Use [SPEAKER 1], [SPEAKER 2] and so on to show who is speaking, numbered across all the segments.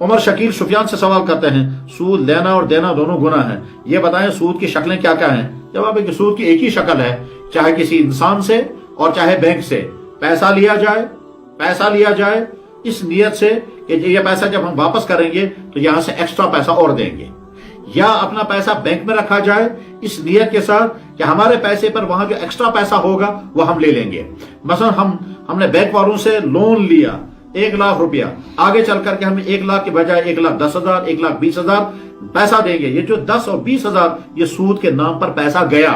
[SPEAKER 1] عمر شکیل سفیان سے سوال کرتے ہیں سود لینا اور دینا دونوں گناہ ہیں، یہ بتائیں سود کی شکلیں کیا کیا ہیں؟ جواب ہے کہ سود کی ایک ہی شکل ہے، چاہے کسی انسان سے اور چاہے بینک سے پیسہ لیا جائے اس نیت سے کہ یہ پیسہ جب ہم واپس کریں گے تو یہاں سے ایکسٹرا پیسہ اور دیں گے، یا اپنا پیسہ بینک میں رکھا جائے اس نیت کے ساتھ کہ ہمارے پیسے پر وہاں جو ایکسٹرا پیسہ ہوگا وہ ہم لے لیں گے۔ مثلا ہم نے بینک والوں سے لون لیا 1,00,000 روپیہ، آگے چل کر کے ہمیں 1,00,000 کے بجائے 1,10,000 1,20,000 پیسہ دیں گے، یہ جو 10 اور 20,000 یہ سود کے نام پر پیسہ گیا۔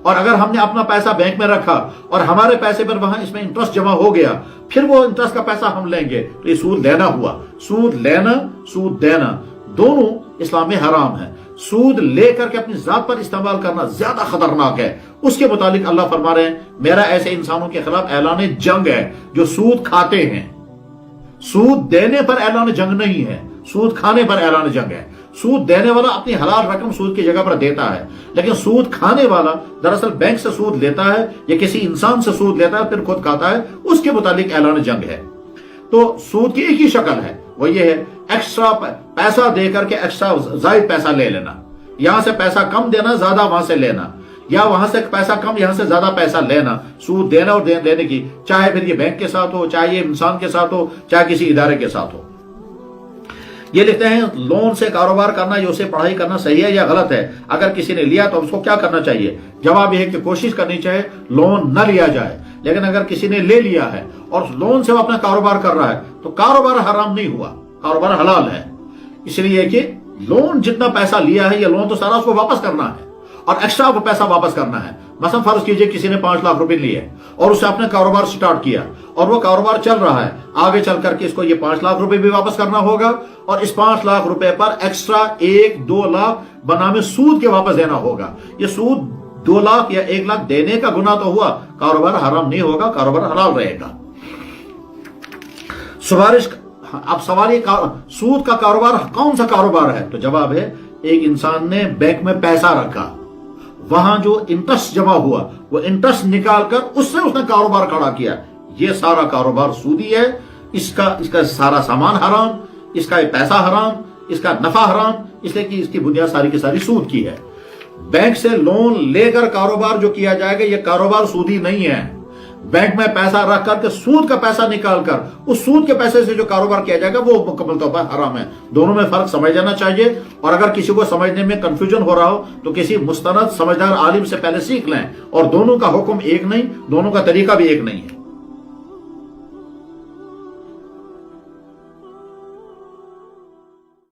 [SPEAKER 1] اور اگر ہم نے اپنا پیسہ بینک میں رکھا اور ہمارے پیسے پر وہاں اس میں انٹرسٹ جمع ہو گیا، پھر وہ انٹرسٹ کا پیسہ ہم لیں گے، تو یہ سود لینا ہوا۔ سود لینا سود دینا دونوں اسلام میں حرام ہے۔ سود لے کر کے اپنی ذات پر استعمال کرنا زیادہ خطرناک ہے۔ اس کے متعلق اللہ فرما رہے ہیں میرا ایسے انسانوں کے خلاف اعلان جنگ ہے جو سود کھاتے ہیں۔ سود دینے پر اعلان جنگ نہیں ہے، سود کھانے پر اعلان جنگ ہے۔ سود دینے والا اپنی حلال رقم سود کی جگہ پر دیتا ہے، لیکن سود کھانے والا دراصل بینک سے سود لیتا ہے یا کسی انسان سے سود لیتا ہے پھر خود کھاتا ہے، اس کے متعلق اعلان جنگ ہے۔ تو سود کی ایک ہی شکل ہے، وہ یہ ہے ایکسٹرا پیسہ دے کر کے ایکسٹرا زائد پیسہ لے لینا، یہاں سے پیسہ کم دینا زیادہ وہاں سے لینا، یا وہاں سے پیسہ کم یہاں سے زیادہ پیسہ لینا۔ سود دینا اور دینے کی، چاہے پھر یہ بینک کے ساتھ ہو، چاہے یہ انسان کے ساتھ ہو، چاہے کسی ادارے کے ساتھ ہو۔ یہ لکھتے ہیں لون سے کاروبار کرنا یا اسے پڑھائی کرنا صحیح ہے یا غلط ہے؟ اگر کسی نے لیا تو اس کو کیا کرنا چاہیے؟ جواب یہ ہے کہ کوشش کرنی چاہیے لون نہ لیا جائے، لیکن اگر کسی نے لے لیا ہے اور لون سے وہ اپنا کاروبار کر رہا ہے تو کاروبار حرام نہیں ہوا، کاروبار حلال ہے۔ اس لیے کہ لون جتنا پیسہ لیا ہے یہ لون تو سارا اس کو واپس کرنا ہے اور ایکسٹرا وہ پیسہ واپس کرنا ہے۔ مثلا فرض کیجئے کسی نے 5,00,000 روپے لیے اور اسے اپنے کاروبار سٹارٹ کیا اور وہ کاروبار چل رہا ہے، آگے چل کر کے اس کو یہ 5,00,000 روپے بھی واپس کرنا ہوگا اور اس 5,00,000 روپے پر ایکسٹرا 1-2 لاکھ بنامے سود کے واپس دینا ہوگا۔ یہ سود 2 لاکھ یا 1 لاکھ دینے کا گناہ تو ہوا، کاروبار حرام نہیں ہوگا، کاروبار حلال رہے گا۔ اب سوال یہ سود کا کاروبار کون سا کاروبار ہے؟ تو جواب ہے ایک انسان نے بینک میں پیسہ رکھا، وہاں جو انٹرسٹ جمع ہوا وہ انٹرسٹ نکال کر اس نے کاروبار کھڑا کیا، یہ سارا کاروبار سودی ہے۔ اس کا سارا سامان حرام، اس کا پیسہ حرام، اس کا نفع حرام، اس لیے کہ اس کی بنیاد ساری کی ساری سود کی ہے۔ بینک سے لون لے کر کاروبار جو کیا جائے گا یہ کاروبار سودی نہیں ہے۔ بینک میں پیسہ رکھ کر کے سود کا پیسہ نکال کر اس سود کے پیسے سے جو کاروبار کیا جائے گا وہ مکمل طور پر حرام ہے۔ دونوں میں فرق سمجھ جانا چاہیے، اور اگر کسی کو سمجھنے میں کنفیوژن ہو رہا ہو تو کسی مستند سمجھدار عالم سے پہلے سیکھ لیں، اور دونوں کا حکم ایک نہیں، دونوں کا طریقہ بھی ایک نہیں ہے۔